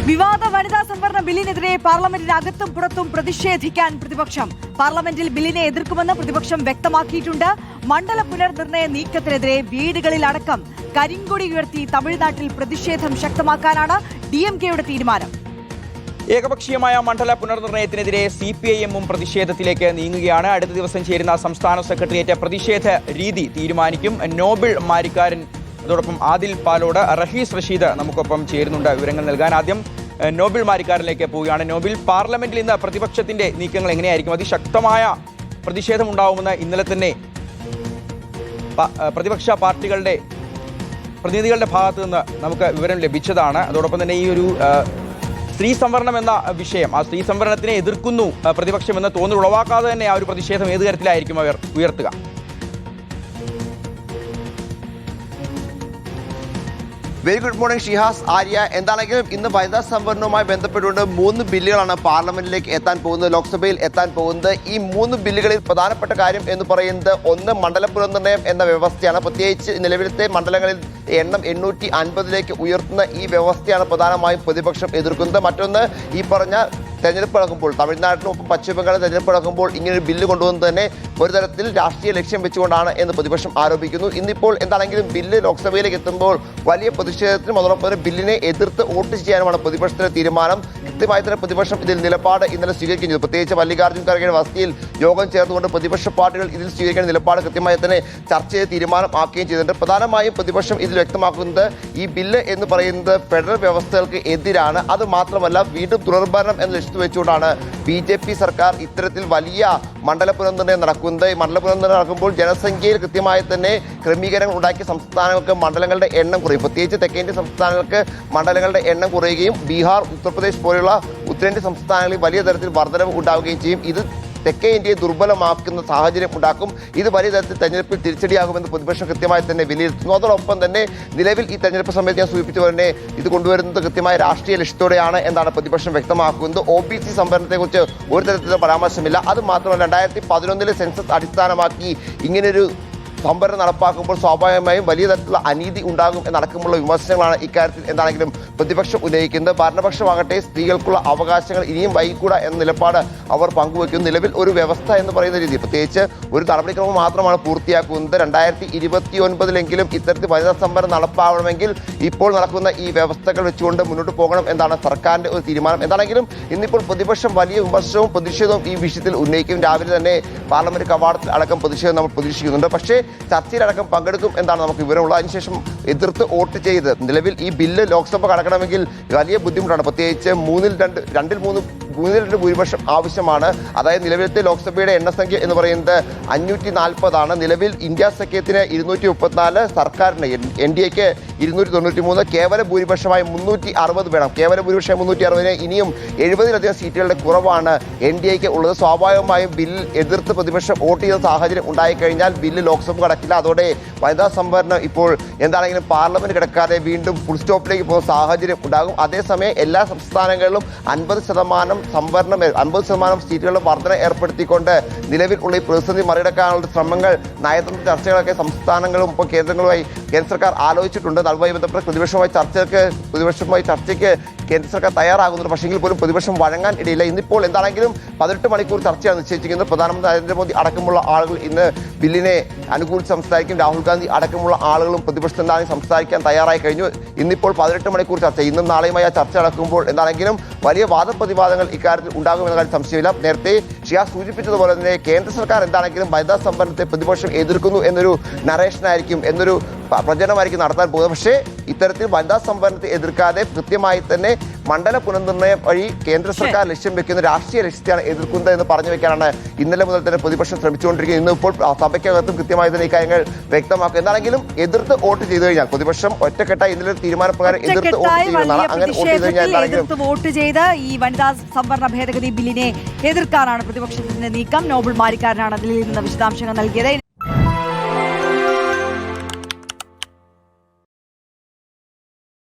വിവാദ വനിതാ സംവരണ ബില്ലിനെതിരെ പാർലമെന്റിനകത്തും പുറത്തും പ്രതിഷേധിക്കാൻ പ്രതിപക്ഷം. പാർലമെന്റിൽ ബില്ലിനെ എതിർക്കുമെന്ന് പ്രതിപക്ഷം വ്യക്തമാക്കിയിട്ടുണ്ട്. മണ്ഡല പുനർനിർണയ നീക്കത്തിനെതിരെ വീടുകളിലടക്കം കരിങ്കൊടി ഉയർത്തി തമിഴ്നാട്ടിൽ പ്രതിഷേധം ശക്തമാക്കാനാണ് DMK-യുടെ തീരുമാനം. ഏകപക്ഷീയമായ മണ്ഡല പുനർനിർണയത്തിനെതിരെ CPIM-ഉം പ്രതിഷേധത്തിലേക്ക് നീങ്ങുകയാണ്. അടുത്ത ദിവസം ചേരുന്ന സംസ്ഥാന സെക്രട്ടേറിയറ്റ് പ്രതിഷേധ രീതി തീരുമാനിക്കും. നോബിൾ മാരിക്കാരൻ, അതോടൊപ്പം ആദിൽ പാലോട്, റഹീസ് റഷീദ് നമുക്കൊപ്പം ചേരുന്നുണ്ട് വിവരങ്ങൾ നൽകാൻ. ആദ്യം നോബിൾ മാരിക്കാരിലേക്ക് പോവുകയാണ്. നോബിൾ, പാർലമെന്റിൽ ഇന്ന് പ്രതിപക്ഷത്തിന്റെ നീക്കങ്ങൾ എങ്ങനെയായിരിക്കും? അതിശക്തമായ പ്രതിഷേധമുണ്ടാവുമെന്ന് ഇന്നലെ തന്നെ പ്രതിപക്ഷ പാർട്ടികളുടെ പ്രതിനിധികളുടെ ഭാഗത്തു നിന്ന് നമുക്ക് വിവരം ലഭിച്ചതാണ്. അതോടൊപ്പം തന്നെ ഈ ഒരു സ്ത്രീ സംവരണം എന്ന വിഷയം, ആ സ്ത്രീ സംവരണത്തിനെ എതിർക്കുന്നു പ്രതിപക്ഷമെന്ന് തോന്നൽ ഉളവാക്കാതെ തന്നെ ആ ഒരു പ്രതിഷേധം ഏത് തരത്തിലായിരിക്കും അവർ ഉയർത്തുക? Very good morning Shihas, Arya. എന്താണെങ്കിലും ഇന്ന് വനിതാ സംവരണവുമായി ബന്ധപ്പെട്ടുകൊണ്ട് 3 ബില്ലുകളാണ് പാർലമെന്റിലേക്ക് എത്താൻ പോകുന്നത്, ലോക്സഭയിൽ എത്താൻ പോകുന്നത്. ഈ 3 ബില്ലുകളിൽ പ്രധാനപ്പെട്ട കാര്യം എന്ന് പറയുന്നത് ഒന്ന് മണ്ഡല പുനർനിർണയം എന്ന വ്യവസ്ഥയാണ്. പ്രത്യേകിച്ച് നിലവിലത്തെ മണ്ഡലങ്ങളിൽ എണ്ണം 850 ഉയർത്തുന്ന ഈ വ്യവസ്ഥയാണ് പ്രധാനമായും പ്രതിപക്ഷം എതിർക്കുന്നത്. മറ്റൊന്ന്, ഈ പറഞ്ഞ തെരഞ്ഞെടുപ്പ് നടക്കുമ്പോൾ, തമിഴ്നാട്ടിനൊപ്പം പശ്ചിമ ബംഗാളിൽ തെരഞ്ഞെടുപ്പ് നടക്കുമ്പോൾ ഇങ്ങനൊരു ബില്ല് കൊണ്ടുവന്നത് തന്നെ ഒരു തരത്തിൽ രാഷ്ട്രീയ ലക്ഷ്യം വെച്ചുകൊണ്ടാണ് എന്ന് പ്രതിപക്ഷം ആരോപിക്കുന്നു. ഇന്നിപ്പോൾ എന്താണെങ്കിലും ബില്ല് ലോക്സഭയിലേക്ക് എത്തുമ്പോൾ വലിയ പ്രതിഷേധത്തിനും അതോടൊപ്പം തന്നെ ബില്ലിനെ എതിർത്ത് വോട്ട് ചെയ്യാനുമാണ് പ്രതിപക്ഷത്തിന്റെ തീരുമാനം. കൃത്യമായി തന്നെ പ്രതിപക്ഷം ഇതിൽ നിലപാട് ഇന്നലെ സ്വീകരിക്കുകയും ചെയ്തു. പ്രത്യേകിച്ച് മല്ലികാർജ്ജുൻ ഖർഗെയുടെ വസതിയിൽ യോഗം ചേർന്നുകൊണ്ട് പ്രതിപക്ഷ പാർട്ടികൾ ഇതിൽ സ്വീകരിക്കേണ്ട നിലപാട് കൃത്യമായി തന്നെ ചർച്ച ചെയ്ത് തീരുമാനം ആക്കുകയും ചെയ്തിട്ടുണ്ട്. പ്രധാനമായും പ്രതിപക്ഷം ഇതിൽ വ്യക്തമാക്കുന്നത് ഈ ബില്ല് എന്ന് പറയുന്നത് ഫെഡറൽ വ്യവസ്ഥകൾക്ക് എതിരാണ്. അത് മാത്രമല്ല, വീണ്ടും തുടർഭരണം എന്ന ലക്ഷ്യത്തിൽ വെച്ചുകൊണ്ടാണ് BJP സർക്കാർ ഇത്തരത്തിൽ വലിയ മണ്ഡല പുനർനിർണയം നടക്കുന്നത്. ഈ മണ്ഡല പുനർനിർണയം നടക്കുമ്പോൾ ജനസംഖ്യയിൽ കൃത്യമായി തന്നെ ക്രമീകരണം ഉണ്ടാക്കിയ സംസ്ഥാനങ്ങൾക്ക് മണ്ഡലങ്ങളുടെ എണ്ണം കുറയും. പ്രത്യേകിച്ച് തെക്കേന്ത്യൻ സംസ്ഥാനങ്ങൾക്ക് മണ്ഡലങ്ങളുടെ എണ്ണം കുറയുകയും ബീഹാർ, ഉത്തർപ്രദേശ് പോലെയുള്ള ഉത്തരേന്ത്യൻ സംസ്ഥാനങ്ങളിൽ വലിയ തരത്തിൽ വർധനവ് ഉണ്ടാവുകയും ചെയ്യും. ഇത് തെക്കേ ഇന്ത്യയെ ദുർബലമാക്കുന്ന സാഹചര്യം ഉണ്ടാക്കും. ഇത് വലിയ തരത്തിൽ തെരഞ്ഞെടുപ്പിൽ തിരിച്ചടിയാകുമെന്ന് പ്രതിപക്ഷം കൃത്യമായി തന്നെ വിലയിരുത്തുന്നു. അതോടൊപ്പം തന്നെ നിലവിൽ ഈ തെരഞ്ഞെടുപ്പ് സമയത്ത് ഞാൻ സൂചിപ്പിച്ച പോലെ ഇത് കൊണ്ടുവരുന്നത് കൃത്യമായ രാഷ്ട്രീയ ലക്ഷ്യത്തോടെയാണ് എന്നാണ് പ്രതിപക്ഷം വ്യക്തമാക്കുന്നത്. OBC സംവരണത്തെക്കുറിച്ച് ഒരു തരത്തിലുള്ള പരാമർശമില്ല. അത് മാത്രമല്ല, 2011 സെൻസസ് അടിസ്ഥാനമാക്കി ഇങ്ങനെയൊരു സംവരണം നടപ്പാക്കുമ്പോൾ സ്വാഭാവികമായും വലിയ തരത്തിലുള്ള അനീതി ഉണ്ടാകും എന്നടക്കമുള്ള വിമർശനങ്ങളാണ് ഇക്കാര്യത്തിൽ എന്താണെങ്കിലും പ്രതിപക്ഷം ഉന്നയിക്കുന്നത്. ഭരണപക്ഷമാകട്ടെ സ്ത്രീകൾക്കുള്ള അവകാശങ്ങൾ ഇനിയും വൈകൂടാ എന്ന നിലപാട് അവർ പങ്കുവയ്ക്കുന്നു. നിലവിൽ ഒരു വ്യവസ്ഥ എന്ന് പറയുന്ന രീതി, പ്രത്യേകിച്ച് ഒരു നടപടിക്രമം മാത്രമാണ് പൂർത്തിയാക്കുന്നത്. 2029 ഇത്തരത്തിൽ വനിതാ സംവരണം നടപ്പാവണമെങ്കിൽ ഇപ്പോൾ നടക്കുന്ന ഈ വ്യവസ്ഥകൾ വെച്ചുകൊണ്ട് മുന്നോട്ട് പോകണം എന്നാണ് സർക്കാരിന്റെ ഒരു തീരുമാനം. എന്താണെങ്കിലും ഇന്നിപ്പോൾ പ്രതിപക്ഷം വലിയ വിമർശനവും പ്രതിഷേധവും ഈ വിഷയത്തിൽ ഉന്നയിക്കും. രാവിലെ തന്നെ പാർലമെന്റ് കവാടത്തിൽ അടക്കം പ്രതിഷേധം നമ്മൾ പ്രതീക്ഷിക്കുന്നുണ്ട്. പക്ഷേ ചർച്ചയിലടക്കം പങ്കെടുക്കും എന്നാണ് നമുക്ക് വിവരമുള്ളത്. അതിനുശേഷം എതിർത്ത് വോട്ട് ചെയ്ത് നിലവിൽ ഈ ബില്ല് ലോക്സഭ കടക്കണമെങ്കിൽ വലിയ ബുദ്ധിമുട്ടാണ്. പ്രത്യേകിച്ച് 3/2 ഭൂരിപക്ഷം ആവശ്യമാണ്. അതായത് നിലവിലത്തെ ലോക്സഭയുടെ എണ്ണസംഖ്യ എന്ന് പറയുന്നത് 540 നിലവിൽ ഇന്ത്യ സഖ്യത്തിന് 234, സർക്കാരിന് NDAക്ക് 293, കേവല ഭൂരിപക്ഷമായി 360 വേണം. കേവല ഭൂരിപക്ഷം 360, ഇനിയും 70-ലധികം സീറ്റുകളുടെ കുറവാണ് NDAക്ക് ഉള്ളത്. സ്വാഭാവികമായും ബില്ലിൽ എതിർത്ത് പ്രതിപക്ഷം വോട്ട് ചെയ്യുന്ന സാഹചര്യം ഉണ്ടായിക്കഴിഞ്ഞാൽ ബില്ല് ലോക്സഭ കടക്കില്ല. അതോടെ വനിതാ സംവരണം ഇപ്പോൾ എന്താണെങ്കിലും പാർലമെന്റ് കിടക്കാതെ വീണ്ടും ഫുൾ സ്റ്റോപ്പിലേക്ക് പോകുന്ന സാഹചര്യം ഉണ്ടാകും. അതേസമയം എല്ലാ സംസ്ഥാനങ്ങളിലും 50% സംവരണം, 50% സീറ്റുകളുടെ വർധന ഏർപ്പെടുത്തിക്കൊണ്ട് നിലവിൽ ഉള്ള ഈ പ്രതിസന്ധി മറികടക്കാനുള്ള ശ്രമങ്ങൾ, നയതന്ത്ര ചർച്ചകളൊക്കെ സംസ്ഥാനങ്ങളും ഇപ്പോൾ കേന്ദ്ര സർക്കാർ ആലോചിച്ചിട്ടുണ്ട്. അതുമായി ബന്ധപ്പെട്ട പ്രതിപക്ഷവുമായി ചർച്ചയ്ക്ക് കേന്ദ്ര സർക്കാർ തയ്യാറാകുന്നുണ്ട്. പക്ഷെങ്കിൽ പോലും പ്രതിപക്ഷം വഴങ്ങാൻ ഇടയില്ല. ഇന്നിപ്പോൾ എന്താണെങ്കിലും 18 മണിക്കൂർ ചർച്ചയാണ് നിശ്ചയിച്ചിരിക്കുന്നത്. പ്രധാനമന്ത്രി നരേന്ദ്രമോദി അടക്കമുള്ള ആളുകൾ ഇന്ന് ബില്ലിനെ അനുകൂലിച്ച് സംസാരിക്കും. രാഹുൽ ഗാന്ധി അടക്കമുള്ള ആളുകളും പ്രതിപക്ഷത്തിൽ എന്താണെങ്കിലും സംസാരിക്കാൻ തയ്യാറായി കഴിഞ്ഞു. ഇന്നിപ്പോൾ 18 മണിക്കൂർ ചർച്ച, ഇന്നും നാളെയുമായി ആ ചർച്ച നടക്കുമ്പോൾ എന്താണെങ്കിലും വലിയ വാദപ്രതിവാദങ്ങൾ ഇക്കാര്യത്തിൽ ഉണ്ടാകുമെന്ന കാര്യം സംശയമില്ല. നേരത്തെ ഷിയാസ് സൂചിപ്പിച്ചതുപോലെ തന്നെ കേന്ദ്ര സർക്കാർ എന്താണെങ്കിലും വനിതാ സംവരണത്തെ പ്രതിപക്ഷം എതിർക്കുന്നു എന്നൊരു നറേഷനായിരിക്കും, എന്നൊരു പ്രചരണമായിരിക്കും നടത്താൻ പോകുന്നത്. പക്ഷേ ഇത്തരത്തിൽ വനിതാ സംവരണത്തെ എതിർക്കാതെ കൃത്യമായി തന്നെ മണ്ഡല പുനർനിർണയം വഴി കേന്ദ്ര സർക്കാർ ലക്ഷ്യം വെക്കുന്ന രാഷ്ട്രീയ ലക്ഷ്യത്തെയാണ് എതിർക്കുന്നത് എന്ന് പറഞ്ഞു വെക്കാനാണ് ഇന്നലെ മുതൽ തന്നെ പ്രതിപക്ഷം ശ്രമിച്ചുകൊണ്ടിരിക്കുന്നത്. ഇന്നിപ്പോൾ സഭയ്ക്കകത്തും കൃത്യമായി തന്നെ ഇക്കാര്യങ്ങൾ വ്യക്തമാക്കും. എന്താണെങ്കിലും എതിർത്ത് വോട്ട് ചെയ്തു കഴിഞ്ഞാൽ പ്രതിപക്ഷം ഒറ്റക്കെട്ടായി ഇന്നലെ തീരുമാനപ്രകാരം എതിർത്ത് വോട്ട് ചെയ്യുന്നതാണ്. അങ്ങനെ വോട്ട് ചെയ്ത് ഈ വനിതാ സംവരണ ഭേദഗതി ബില്ലിനെ എതിർക്കാനാണ് പ്രതിപക്ഷത്തിന്റെ നീക്കം. നോബിൾ മാരിക്കാരനാണ് അതിൽ നിന്ന് വിശദാംശങ്ങൾ നൽകിയത്.